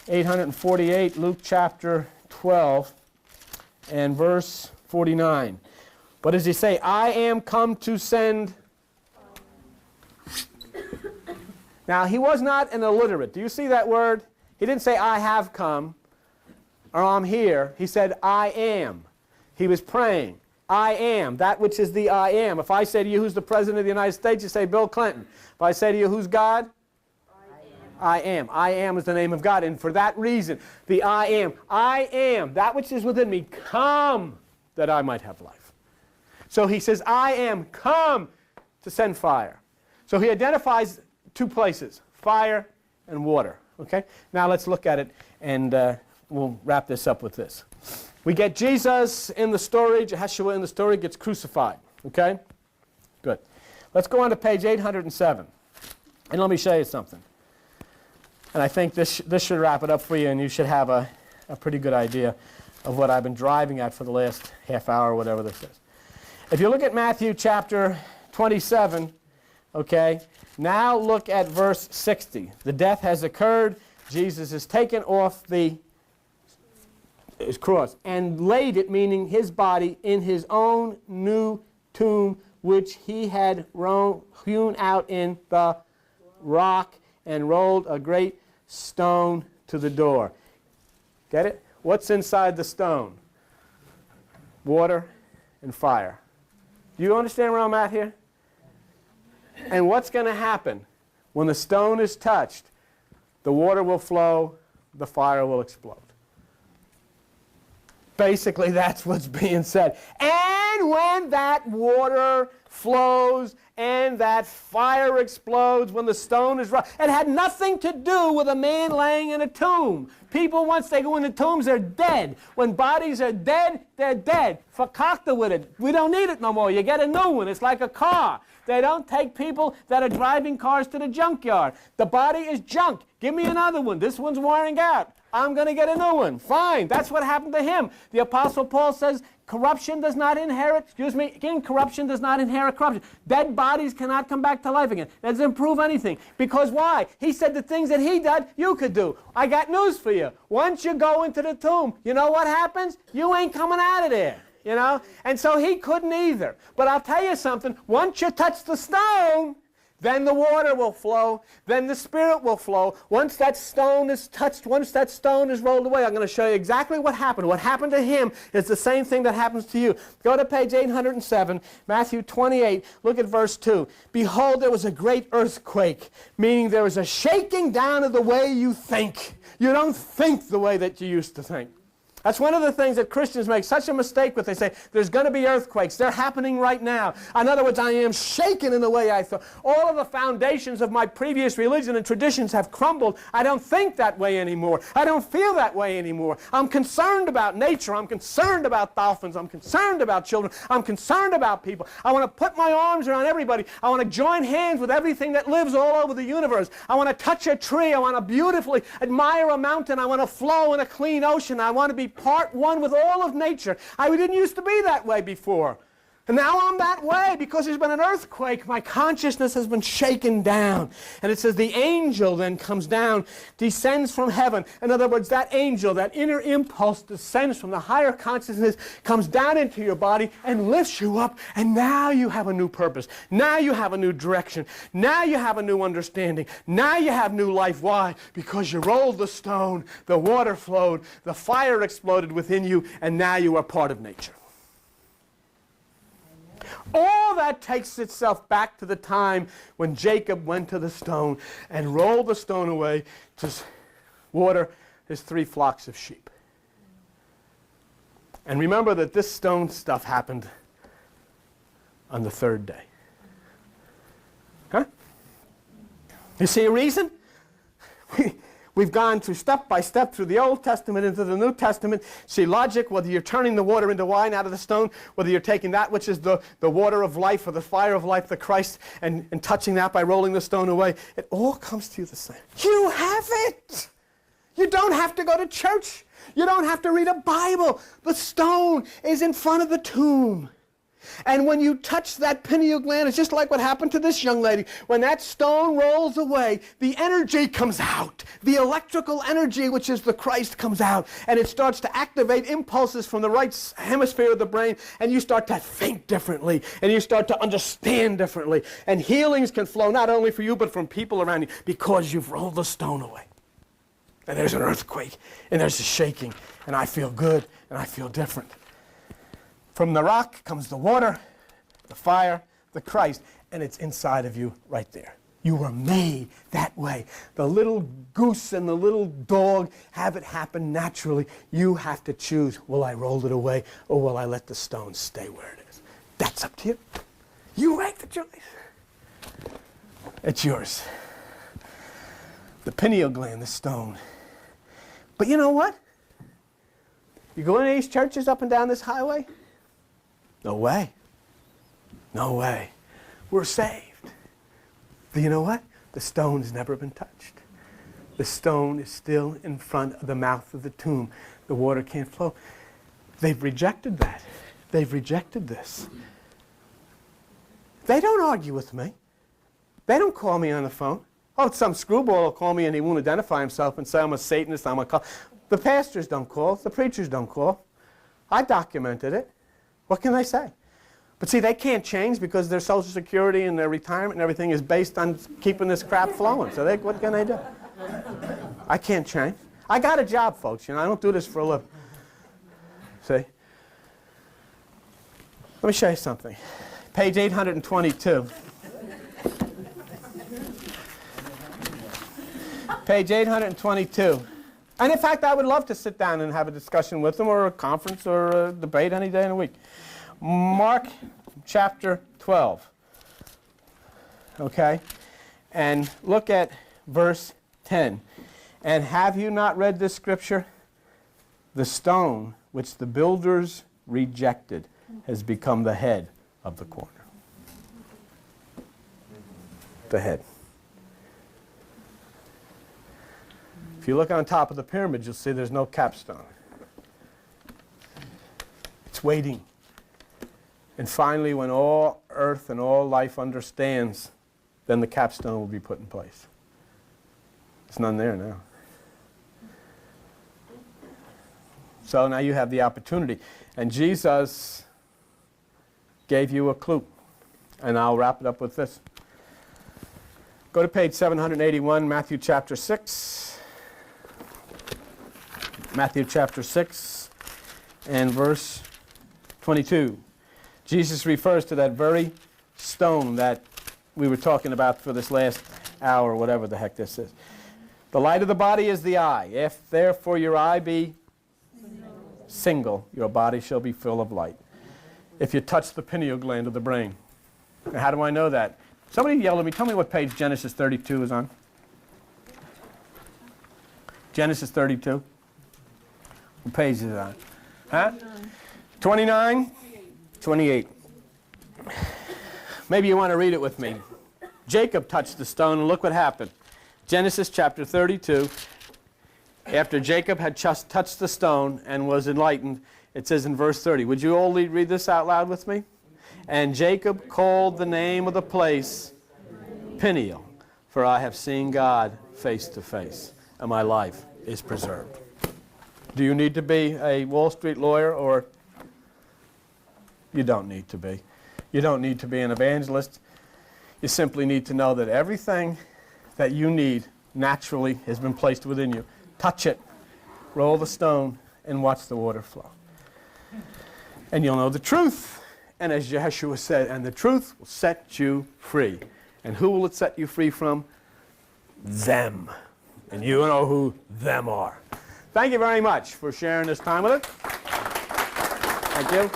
848, Luke chapter 12 and verse 49. What does he say? I am come to send. Now, he was not an illiterate. Do you see that word? He didn't say, I have come, or I'm here. He said, I am. He was praying. I am, that which is the I am. If I say to you, who's the President of the United States, you say, Bill Clinton. If I say to you, who's God? I am. I am is the name of God. And for that reason, the I am, that which is within me, come that I might have life. So he says, I am come to send fire. So he identifies two places, fire and water. Okay? Now let's look at it, and we'll wrap this up with this. We get Jesus in the story, Jehoshua in the story, gets crucified. Okay? Good. Let's go on to page 807. And let me show you something. And I think this should wrap it up for you, and you should have a pretty good idea of what I've been driving at for the last half hour or whatever this is. If you look at Matthew chapter 27, okay, now look at verse 60. The death has occurred. Jesus is taken off his cross and laid it, meaning his body, in his own new tomb, which he had hewn out in the rock, and rolled a great stone to the door. Get it? What's inside the stone? Water and fire. Do you understand where I'm at here? And what's going to happen? When the stone is touched, the water will flow, the fire will explode. Basically, that's what's being said. And when that water flows and that fire explodes, when the stone is right, it had nothing to do with a man laying in a tomb. People, once they go into tombs, they're dead. When bodies are dead, they're dead. Fakakta with it. We don't need it no more. You get a new one. It's like a car. They don't take people that are driving cars to the junkyard. The body is junk. Give me another one. This one's wearing out. I'm going to get a new one. Fine. That's what happened to him. The Apostle Paul says corruption does not inherit, incorruption does not inherit corruption. Dead bodies cannot come back to life again. That doesn't prove anything. Because why? He said the things that he did, you could do. I got news for you. Once you go into the tomb, you know what happens? You ain't coming out of there. You know? And so he couldn't either. But I'll tell you something. Once you touch the stone, then the water will flow, then the Spirit will flow. Once that stone is touched, once that stone is rolled away, I'm going to show you exactly what happened. What happened to him is the same thing that happens to you. Go to page 807, Matthew 28, look at verse 2. Behold, there was a great earthquake, meaning there was a shaking down of the way you think. You don't think the way that you used to think. That's one of the things that Christians make such a mistake with. They say, there's going to be earthquakes. They're happening right now. In other words, I am shaken in the way I thought. All of the foundations of my previous religion and traditions have crumbled. I don't think that way anymore. I don't feel that way anymore. I'm concerned about nature. I'm concerned about dolphins. I'm concerned about children. I'm concerned about people. I want to put my arms around everybody. I want to join hands with everything that lives all over the universe. I want to touch a tree. I want to beautifully admire a mountain. I want to flow in a clean ocean. I want to be part one with all of nature. I didn't used to be that way before. And now I'm that way because there's been an earthquake. My consciousness has been shaken down. And it says the angel then comes down, descends from heaven. In other words, that angel, that inner impulse descends from the higher consciousness, comes down into your body and lifts you up. And now you have a new purpose. Now you have a new direction. Now you have a new understanding. Now you have new life. Why? Because you rolled the stone, the water flowed, the fire exploded within you, and now you are part of nature. All that takes itself back to the time when Jacob went to the stone and rolled the stone away to water his 3 flocks of sheep. And remember that this stone stuff happened on the 3rd day. Huh? You see a reason? We've gone through step by step through the Old Testament into the New Testament. See logic, whether you're turning the water into wine out of the stone, whether you're taking that which is the water of life or the fire of life, the Christ, and touching that by rolling the stone away. It all comes to you the same. You have it. You don't have to go to church. You don't have to read a Bible. The stone is in front of the tomb. And when you touch that pineal gland, it's just like what happened to this young lady. When that stone rolls away, the energy comes out. The electrical energy, which is the Christ, comes out. And it starts to activate impulses from the right hemisphere of the brain. And you start to think differently. And you start to understand differently. And healings can flow not only for you, but from people around you, because you've rolled the stone away. And there's an earthquake. And there's a shaking. And I feel good. And I feel different. From the rock comes the water, the fire, the Christ, and it's inside of you right there. You were made that way. The little goose and the little dog have it happen naturally. You have to choose, will I roll it away or will I let the stone stay where it is? That's up to you. You make the choice. It's yours. The pineal gland, the stone. But you know what? You go into these churches up and down this highway, no way. No way. We're saved. But you know what? The stone has never been touched. The stone is still in front of the mouth of the tomb. The water can't flow. They've rejected that. They've rejected this. They don't argue with me. They don't call me on the phone. Oh, some screwball will call me and he won't identify himself and say I'm a Satanist, I'm a cult. The pastors don't call. The preachers don't call. I documented it. What can they say? But see, they can't change because their Social Security and their retirement and everything is based on keeping this crap flowing. So what can they do? I can't change. I got a job, folks. You know, I don't do this for a living. See? Let me show you something. Page 822. Page 822. And in fact, I would love to sit down and have a discussion with them, or a conference, or a debate any day in a week. Mark chapter 12. Okay? And look at verse 10. And have you not read this scripture? The stone which the builders rejected has become the head of the corner. The head. If you look on top of the pyramid, you'll see there's no capstone. It's waiting. And finally, when all earth and all life understands, then the capstone will be put in place. There's none there now. So now you have the opportunity. And Jesus gave you a clue. And I'll wrap it up with this. Go to page 781, Matthew chapter 6. Matthew chapter 6 and verse 22. Jesus refers to that very stone that we were talking about for this last hour, or whatever the heck this is. The light of the body is the eye. If therefore your eye be single, your body shall be full of light. If you touch the pineal gland of the brain. Now, how do I know that? Somebody yelled at me. Tell me what page Genesis 32 is on. Genesis 32. What page is it on? Huh? 29? 28. Maybe you want to read it with me. Jacob touched the stone, and look what happened. Genesis chapter 32. After Jacob had just touched the stone and was enlightened, it says in verse 30. Would you all read this out loud with me? And Jacob called the name of the place Peniel, for I have seen God face to face, and my life is preserved. Do you need to be a Wall Street lawyer, or you don't need to be? You don't need to be an evangelist. You simply need to know that everything that you need naturally has been placed within you. Touch it, roll the stone, and watch the water flow. And you'll know the truth. And as Yeshua said, and the truth will set you free. And who will it set you free from? Them. And you know who them are. Thank you very much for sharing this time with us. Thank you.